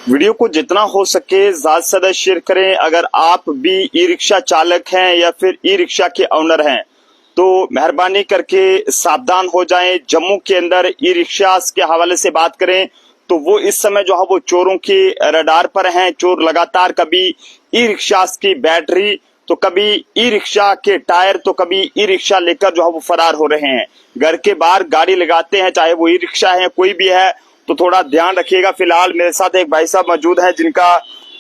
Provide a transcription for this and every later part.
Video को जितना हो सके ज्यादा से ज्यादा शेयर करें। अगर आप भी ई रिक्शा चालक हैं या फिर ई रिक्शा के ओनर हैं तो मेहरबानी करके सावधान हो जाएं। जम्मू के अंदर ई रिक्शा के हवाले से बात करें तो वो इस समय जो है वो चोरों के रडार पर हैं। चोर लगातार कभी ई रिक्शा की बैटरी तो कभी ई रिक्शा के टायर तो कभी ई रिक्शा लेकर जो है वो फरार हो रहे हैं। घर के बाहर गाड़ी लगाते हैं, चाहे वो ई रिक्शा है कोई भी है, तो थोड़ा ध्यान रखिएगा। फिलहाल मेरे साथ एक भाई साहब मौजूद हैं जिनका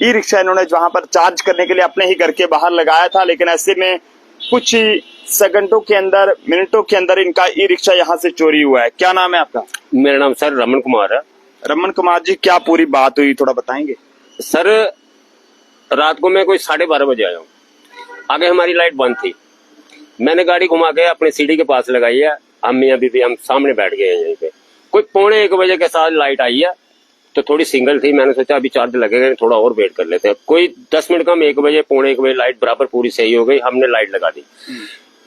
ई रिक्शा इन्होंने वहां पर चार्ज करने के लिए अपने ही घर के बाहर लगाया था, लेकिन ऐसे में कुछ ही सेकंडों के अंदर, मिनटों के अंदर इनका ई रिक्शा यहाँ से चोरी हुआ है। क्या नाम है आपका? मेरा नाम सर रमन कुमार है। रमन कुमार जी, क्या पूरी बात हुई थोड़ा बताएंगे? सर रात को मैं कोई 12:30 बजे आया हूँ। आगे हमारी लाइट बंद थी। मैंने गाड़ी घुमा के अपने सीढ़ी के पास लगाई है। हम मियां बीवी हम सामने बैठ गए हैं यहीं पे। कोई 12:45 के साथ लाइट आई है तो थोड़ी सिंगल थी। मैंने सोचा अभी चार्ज लगेगा, थोड़ा और वेट कर लेते हैं। कोई 10 मिनट कम 1 बजे 12:45 लाइट बराबर पूरी सही हो गई। हमने लाइट लगा दी।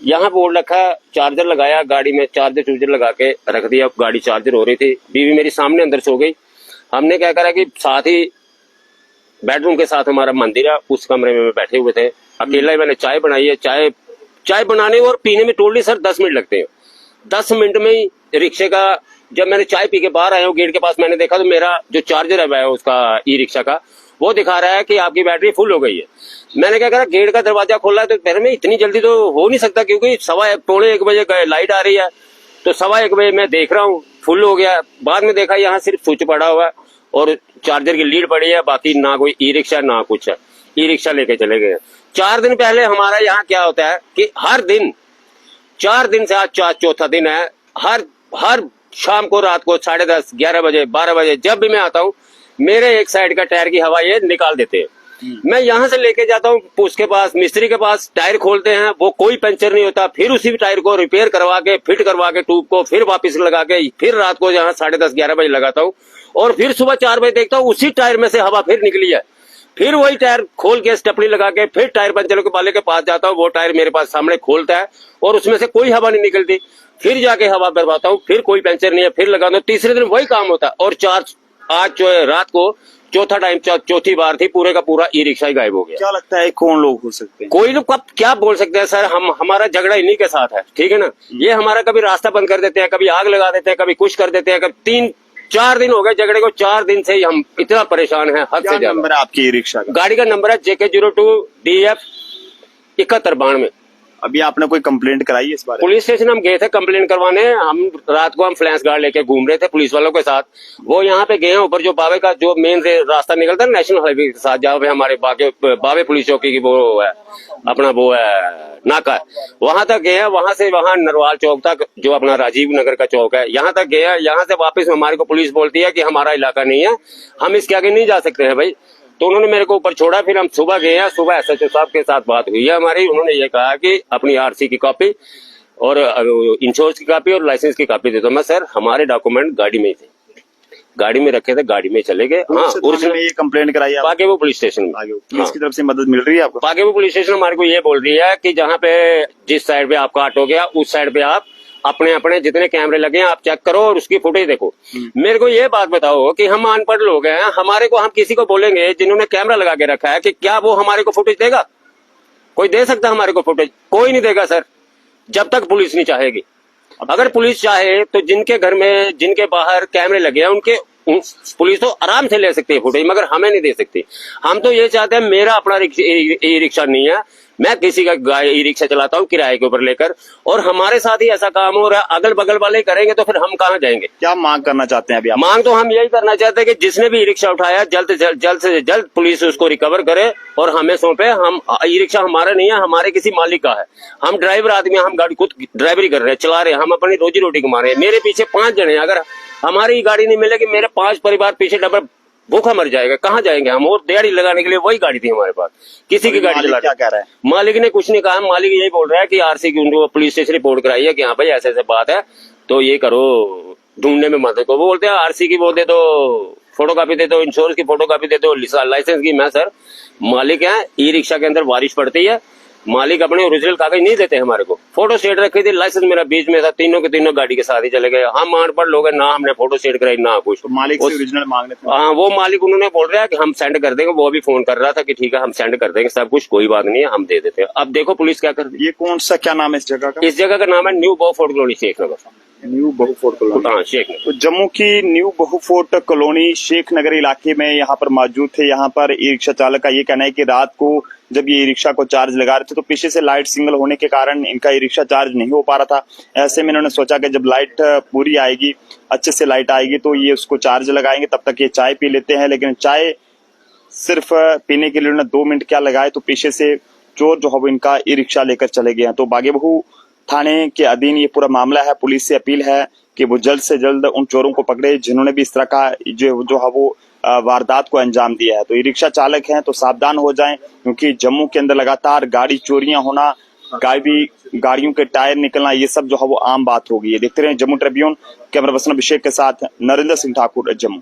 यहाँ बोर्ड रखा, चार्जर लगाया गाड़ी में, चार्जर लगा के रख दिया। गाड़ी चार्जर हो रही थी, बीवी मेरी सामने अंदर सो गई। हमने क्या करा कि साथ ही बेडरूम के साथ हमारा मंदिर है, उस कमरे में बैठे हुए थे। अकेला ही मैंने चाय बनाई है। चाय बनाने और पीने में टोटली सर 10 मिनट लगते हैं। 10 मिनट में ही रिक्शे का, जब मैंने चाय पी के बाहर आया हूँ गेट के पास, मैंने देखा तो मेरा जो चार्जर है वह उसका ई रिक्शा का वो दिखा रहा है कि आपकी बैटरी फुल हो गई है। मैंने क्या करा, गेट का दरवाजा खोला है तो पहले में इतनी जल्दी तो हो नहीं सकता, क्योंकि 12:15 बजे लाइट आ रही है। तो 1:15 बजे मैं देख रहा हूँ फुल हो गया। बाद में देखा यहाँ सिर्फ स्विच पड़ा हुआ है और चार्जर की लीड पड़ी है, बाकी ना कोई ई रिक्शा ना कुछ है। ई रिक्शा लेके चले गए। 4 दिन पहले हमारा यहाँ क्या होता है कि हर दिन 4 दिन से आज चौथा दिन है, हर शाम को, रात को 10:30, 11 बजे, 12 बजे जब भी मैं आता हूँ मेरे एक साइड का टायर की हवा ये निकाल देते हैं। मैं यहाँ से लेके जाता हूँ उसके पास, मिस्त्री के पास, टायर खोलते हैं, वो कोई पंचर नहीं होता। फिर उसी टायर को रिपेयर करवा के, फिट करवा के ट्यूब को फिर वापस लगा के, फिर रात को यहाँ 10:30, 11 बजे लगाता हूँ और फिर सुबह 4 बजे देखता हूँ उसी टायर में से हवा फिर निकली है। फिर वही टायर खोल के स्टेपनी लगा के फिर टायर पंचर के वाले के पास जाता हूँ। वो टायर मेरे पास सामने खोलता है और उसमें से कोई हवा नहीं निकलती। फिर जाके हवा भरवाता हूँ, फिर कोई पंचर नहीं है, फिर लगाता हूँ। तीसरे दिन वही काम होता है। और आज जो है रात को चौथी बार थी, पूरे का पूरा ई रिक्शा ही गायब हो गया। क्या लगता है कौन लोग हो सकते हैं? कोई लोग क्या बोल सकते हैं सर, हमारा झगड़ा इन्हीं के साथ है, ठीक है ना। ये हमारा कभी रास्ता बंद कर देते हैं, कभी आग लगा देते हैं, कभी कुछ कर देते हैं। कभी 3-4 दिन हो गए झगड़े को। 4 दिन से ही हम इतना परेशान हैं, हद से ज्यादा। नंबर है आपकी ई रिक्शा का? गाड़ी का नंबर है JK02 DF 7192। अभी आपने कोई कंप्लेंट कराई है इस बारे में? पुलिस स्टेशन हम गए थे कंप्लेंट करवाने। हम रात को फ्लैश गार्ड लेके घूम रहे थे पुलिस वालों के साथ। वो यहाँ पे गए हैं ऊपर, जो बावे का जो मेन रास्ता निकलता है नेशनल हाईवे के साथ, जहाँ पे हमारे बावे पुलिस चौकी की वो है, अपना वो है नाका है, वहां तक गए हैं। वहां से वहां नरवाल चौक तक, जो अपना राजीव नगर का चौक है, यहाँ तक गए हैं। यहाँ से वापस हमारे को पुलिस बोलती है कि हमारा इलाका नहीं है, हम इसके आगे नहीं जा सकते हैं भाई। तो उन्होंने मेरे को ऊपर छोड़ा। फिर हम सुबह गए हैं। सुबह SHO साहब के साथ बात हुई है हमारी। उन्होंने ये कहा कि अपनी RC की कॉपी और इंश्योरेंस की कॉपी और लाइसेंस की कॉपी दे दो। मैं सर हमारे डॉक्यूमेंट गाड़ी में ही थे, गाड़ी में रखे थे, गाड़ी में चले गए। हाँ, उसने ये कंप्लेंट कराई है पाकेबू पुलिस स्टेशन में। पुलिस की तरफ से मदद मिल रही है आपको? पाकेबू पुलिस स्टेशन हमारे को ये बोल रही है कि जहाँ पे जिस साइड पे आपका ऑटो गया उस साइड पे आप अपने जितने कैमरे लगे हैं आप चेक करो और उसकी फुटेज देखो। मेरे को ये बात बताओ कि हम अनपढ़ लोग हैं, हमारे को, हम किसी को बोलेंगे जिन्होंने कैमरा लगा के रखा है कि क्या वो हमारे को फुटेज देगा? कोई दे सकता है हमारे को फुटेज? कोई नहीं देगा सर, जब तक पुलिस नहीं चाहेगी। अगर पुलिस चाहे तो जिनके घर में, जिनके बाहर कैमरे लगे हैं उनके पुलिस तो आराम से ले सकती है फुटेज, मगर हमें नहीं दे सकती। हम तो ये चाहते हैं, मेरा अपना ई रिक्शा नहीं है, मैं किसी का ई रिक्शा चलाता हूँ किराए के ऊपर लेकर, और हमारे साथ ही ऐसा काम हो रहा है। अगल बगल वाले करेंगे तो फिर हम कहाँ जाएंगे? क्या मांग करना चाहते हैं अभी आप? मांग तो हम यही करना चाहते हैं कि जिसने भी ई रिक्शा उठाया जल्द से जल्द पुलिस उसको रिकवर करे और हमें सौंपे। हम ई रिक्शा हमारा नहीं है, हमारे किसी मालिक का है। हम ड्राइवर आदमी, हम गाड़ी खुद ड्राइवरी कर रहे हैं, चला रहे हैं, हम अपनी रोजी रोटी कमा रहे हैं। मेरे पीछे 5 जने हैं, अगर हमारी गाड़ी नहीं मिलेगी मेरे 5 परिवार पीछे डबल भूखा मर जाएगा। कहाँ जाएंगे हम? और दिहाड़ी लगाने के लिए वही गाड़ी थी हमारे पास, किसी की गाड़ी चला। क्या कह रहा है मालिक ने? कुछ नहीं कहा। मालिक यही बोल रहा है कि RC की उनको पुलिस स्टेशन रिपोर्ट कराई है कि हाँ भाई ऐसे बात है, तो ये करो, ढूंढने में मदद को। वो बोलते हैं RC की वो दे दो, फोटो कॉपी दे दो, इंश्योरेंस की फोटो कॉपी दे दो, लाइसेंस की। मैं सर मालिक है, ई रिक्शा के अंदर बारिश पड़ती है, मालिक अपने ओरिजिनल कागज नहीं देते हमारे को। फोटो स्टेट रखी थी, लाइसेंस मेरा बीच में था, तीनों के तीनों गाड़ी के साथ ही चले गए। हम अनपढ़ लोग हैं ना, हमने फोटो स्टेट कराई ना कुछ। तो मालिक से ओरिजिनल मांगने थे। हाँ, वो मालिक उन्होंने बोल रहा है कि हम सेंड कर देंगे, वो भी फोन कर रहा था कि ठीक है हम सेंड कर देंगे सब कुछ, कोई बात नहीं है, हम दे देते हैं। अब देखो पुलिस क्या कर रही ये कौन सा, क्या नाम है इस जगह का? है। इस जगह का नाम है new Bahu Fort colony Sheikh Nagar. New Bahu Fort colony. हाँ, शेख नगर। तो जम्मू की न्यू बहुफोर्ट कॉलोनी शेख नगर इलाके में यहाँ पर मौजूद थे। यहाँ पर ई रिक्शा चालक का ये कहना है कि रात को जब ये ई रिक्शा को चार्ज लगा रहे थे तो पीछे से लाइट सिंगल होने के कारण इनका ई रिक्शा चार्ज नहीं हो पा रहा था। ऐसे में इन्होंने सोचा कि जब लाइट पूरी आएगी, अच्छे से लाइट आएगी तो ये उसको चार्ज लगाएंगे, तब तक ये चाय पी लेते हैं। लेकिन चाय सिर्फ पीने के लिए उन्होंने 2 मिनट क्या लगाए तो पीछे से चोर जो है वो इनका ई रिक्शा लेकर चले गए हैं। तो बागेबहू थाने के अधीन ये पूरा मामला है। पुलिस से अपील है कि वो जल्द से जल्द उन चोरों को पकड़े जिन्होंने भी इस तरह का जो है वो वारदात को अंजाम दिया है। तो ई रिक्शा चालक हैं तो सावधान हो जाएं, क्योंकि जम्मू के अंदर लगातार गाड़ी चोरियां होना, गाड़ियों के टायर निकलना, ये सब जो है वो आम बात हो गई है। देखते रहे जम्मू ट्रिब्यून। कैमरा पर्सन अभिषेक के साथ नरेंद्र सिंह ठाकुर, जम्मू।